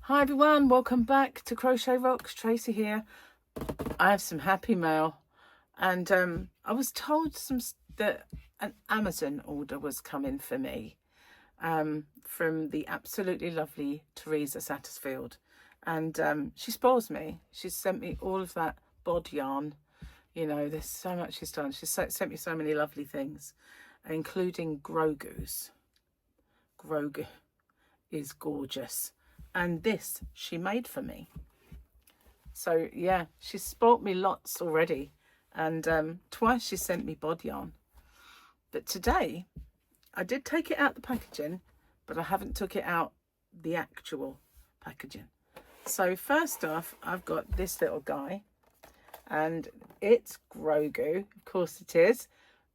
Hi everyone, welcome back to Crochet Rocks. Tracy here. I have some happy mail, and I was told that an Amazon order was coming for me from the absolutely lovely Teresa Sattersfield, and she spoils me. She's sent me all of that bod yarn. You know, there's so much she's done. She's sent me so many lovely things, including Grogu's. Grogu is gorgeous. And this she made for me. So yeah, she's spoilt me lots already, and twice she sent me bod yarn. But today I did take it out the packaging, but I haven't took it out the actual packaging. So first off, I've got this little guy, and it's Grogu. Of course it is.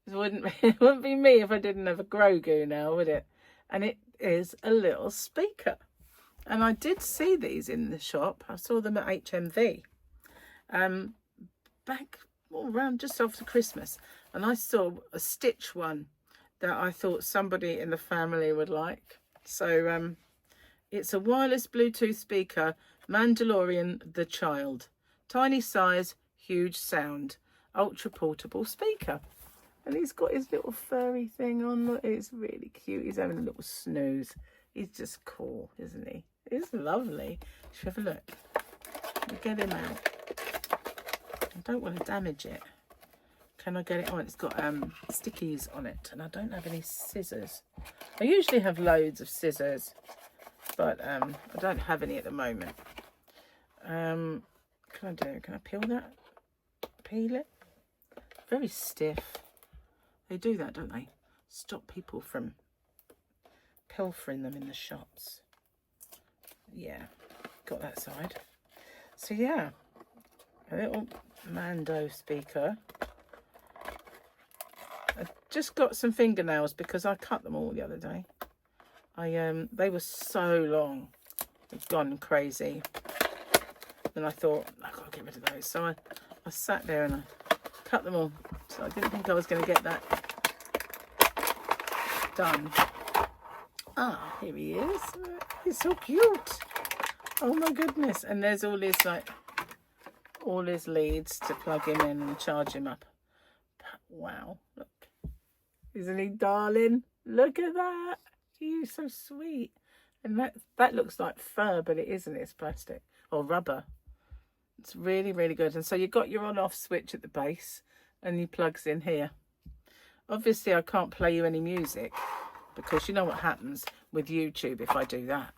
It wouldn't be me if I didn't have a Grogu now, would it? And it is a little speaker. And I did see these in the shop. I saw them at HMV back around just after Christmas. And I saw a stitch one that I thought somebody in the family would like. So it's a wireless Bluetooth speaker, Mandalorian the Child. Tiny size, huge sound, ultra portable speaker. And he's got his little furry thing on. Look, it's really cute. He's having a little snooze. He's just cool, isn't he? It's lovely. Should we have a look? Let me get him out. I don't want to damage it. Can I get it on? It's got stickies on it, and I don't have any scissors. I usually have loads of scissors, but I don't have any at the moment. Can I peel that? Peel it? Very stiff. They do that, don't they? Stop people from pilfering them in the shops. Yeah, got that side. So yeah, a little Mando speaker. I just got some fingernails because I cut them all the other day. They were so long, they've gone crazy, and I thought I've got to get rid of those. So I sat there and I cut them all. So I didn't think I was going to get that done. Ah, here he is. He's so cute. Oh my goodness. And there's all his leads to plug him in and charge him up. Wow, look. Isn't he darling? Look at that. He's so sweet. And that looks like fur, but it isn't. It's plastic or rubber. It's really, really good. And so you've got your on-off switch at the base, and he plugs in here. Obviously, I can't play you any music, because you know what happens with YouTube if I do that.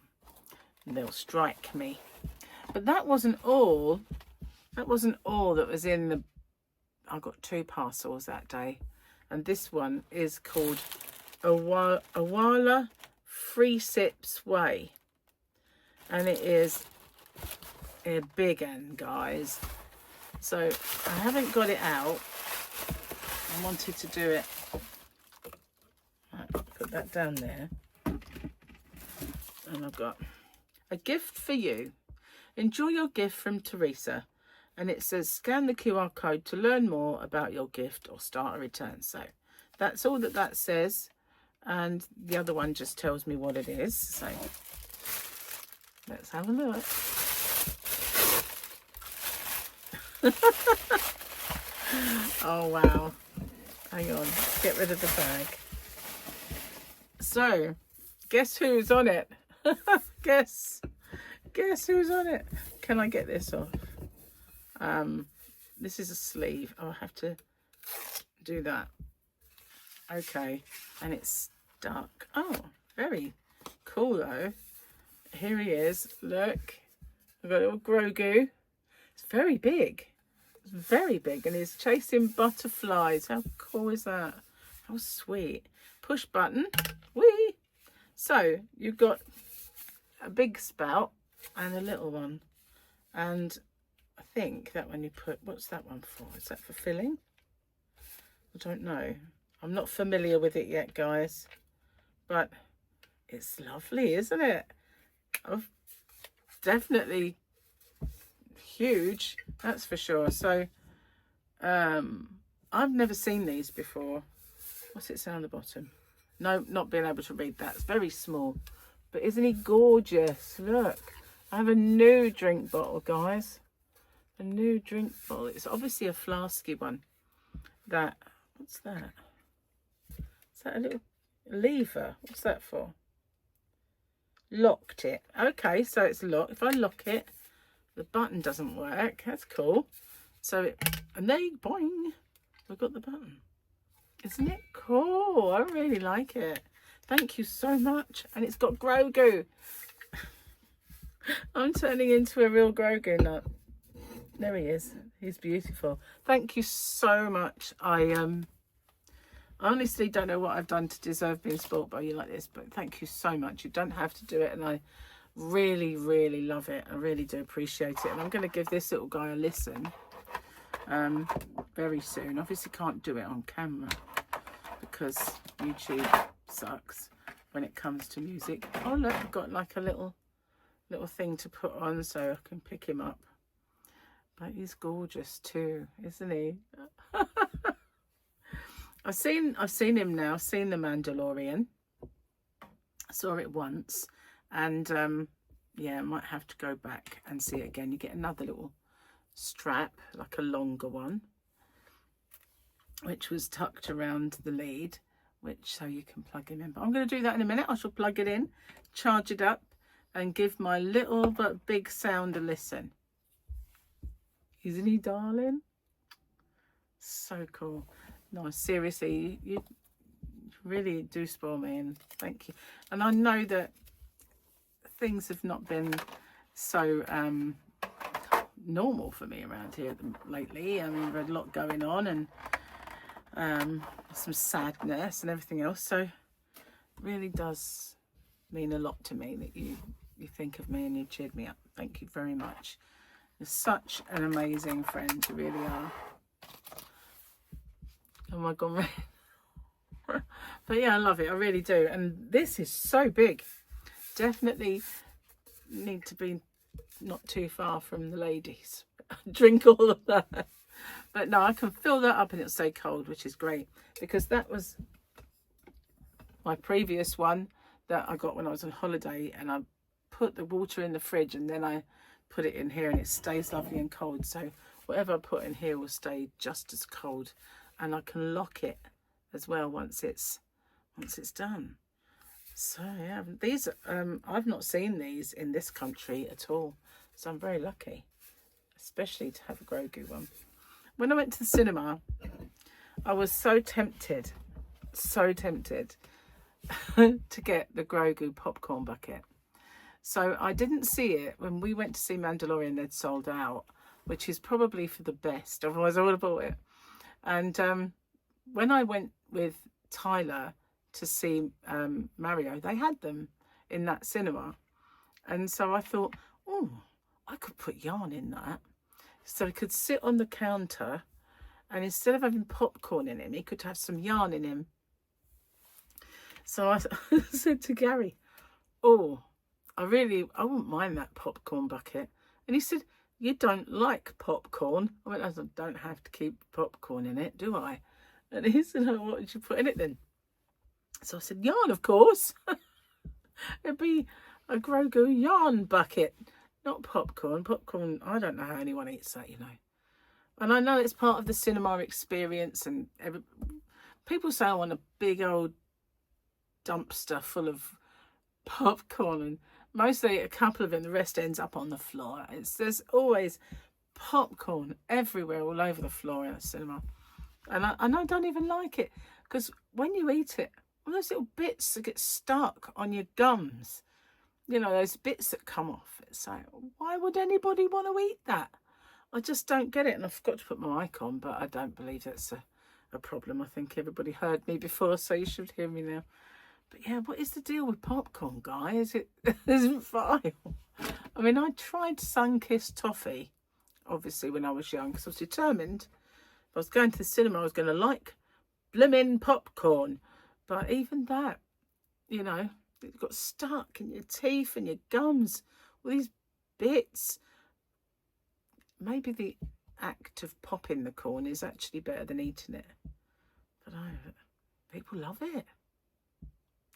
They'll strike me. But that wasn't all. That wasn't all that was in the... I got 2 parcels that day. And this one is called Owala FreeSip Way. And it is a big one, guys. So I haven't got it out. I wanted to do it. Right, put that down there. And I've got a gift for you. Enjoy your gift from Teresa. And it says scan the QR code to learn more about your gift or start a return. So that's all that says. And the other one just tells me what it is. So let's have a look. Oh wow. Hang on, get rid of the bag. So, guess who's on it? Guess who's on it? Can I get this off? This is a sleeve. Oh, I have to do that. Okay, and it's stuck. Oh, very cool though. Here he is. Look, I've got a little Grogu. It's very big. It's very big, and he's chasing butterflies. How cool is that? How sweet. Push button. Whee! So you've got a big spout and a little one, and I think that one you put, what's that one for? Is that for filling? I don't know. I'm not familiar with it yet, guys, but it's lovely, isn't it? I've definitely huge, that's for sure. So I've never seen these before. What's it say on the bottom? No, not being able to read that. It's very small, but isn't he gorgeous? Look, I have a new drink bottle, guys. A new drink bottle. It's obviously a flasky one. That, what's that? Is that a little lever? What's that for? Locked it. Okay, so it's locked. If I lock it, the button doesn't work. That's cool. So, and there you, boing, we've got the button. Isn't it cool? I really like it. Thank you so much. And it's got Grogu. I'm turning into a real Grogu nut. There he is. He's beautiful. Thank you so much. I honestly don't know what I've done to deserve being spoilt by you like this, but thank you so much. You don't have to do it, and I really, really love it. I really do appreciate it. And I'm going to give this little guy a listen very soon. Obviously can't do it on camera because YouTube sucks when it comes to music. Oh look, I've got like a little thing to put on so I can pick him up. But he's gorgeous too, isn't he? I've seen him now. I've seen the Mandalorian. I saw it once, and yeah, I might have to go back and see it again. You get another little strap, like a longer one, which was tucked around the lead, which so you can plug him in. But I'm going to do that in a minute. I shall plug it in, charge it up, and give my little but big sound a listen. Isn't he darling? So cool. No, seriously, you really do spoil me, and thank you. And I know that things have not been so normal for me around here lately. I mean, I've had a lot going on, and some sadness and everything else. So it really does mean a lot to me that you think of me and you cheered me up. Thank you very much. You're such an amazing friend. You really are. Oh my God. But yeah, I love it. I really do. And this is so big. Definitely need to be not too far from the ladies. Drink all of that. But no, I can fill that up and it'll stay cold, which is great. Because that was my previous one that I got when I was on holiday. And I put the water in the fridge and then I put it in here and it stays lovely and cold. So whatever I put in here will stay just as cold. And I can lock it as well once it's done. So yeah, these I've not seen these in this country at all, so I'm very lucky, especially to have a Grogu one. When I went to the cinema, I was so tempted to get the Grogu popcorn bucket. So I didn't see it when we went to see Mandalorian. They'd sold out, which is probably for the best, otherwise I would have bought it. And when I went with Tyler to see Mario, they had them in that cinema. And so I thought, oh, I could put yarn in that. So he could sit on the counter, and instead of having popcorn in him, he could have some yarn in him. So I said to Gary, oh, I wouldn't mind that popcorn bucket. And he said, you don't like popcorn. I went, I don't have to keep popcorn in it, do I? And he said, oh, what did you put in it then? So I said, yarn, of course. It'd be a Grogu yarn bucket, not popcorn. Popcorn, I don't know how anyone eats that, you know. And I know it's part of the cinema experience, and people say I want a big old dumpster full of popcorn, and mostly a couple of it, the rest ends up on the floor. There's always popcorn everywhere, all over the floor in a cinema. And I don't even like it, because when you eat it, all those little bits that get stuck on your gums, you know, those bits that come off. It's like, why would anybody want to eat that? I just don't get it. And I forgot to put my mic on, but I don't believe that's a problem. I think everybody heard me before, so you should hear me now. But yeah, what is the deal with popcorn, guys? It isn't vile. I mean, I tried sun-kissed toffee, obviously, when I was young, because I was determined if I was going to the cinema, I was going to like blimmin' popcorn. But even that, you know, it got stuck in your teeth and your gums, all these bits. Maybe the act of popping the corn is actually better than eating it. But people love it.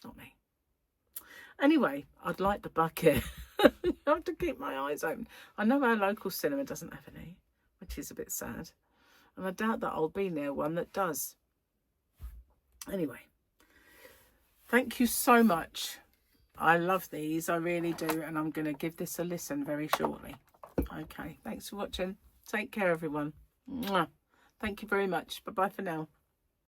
Not me. Anyway, I'd like the bucket. You have to keep my eyes open. I know our local cinema doesn't have any, which is a bit sad. And I doubt that I'll be near one that does. Anyway, thank you so much. I love these, I really do. And I'm going to give this a listen very shortly. Okay, thanks for watching. Take care, everyone. Mwah. Thank you very much. Bye-bye for now.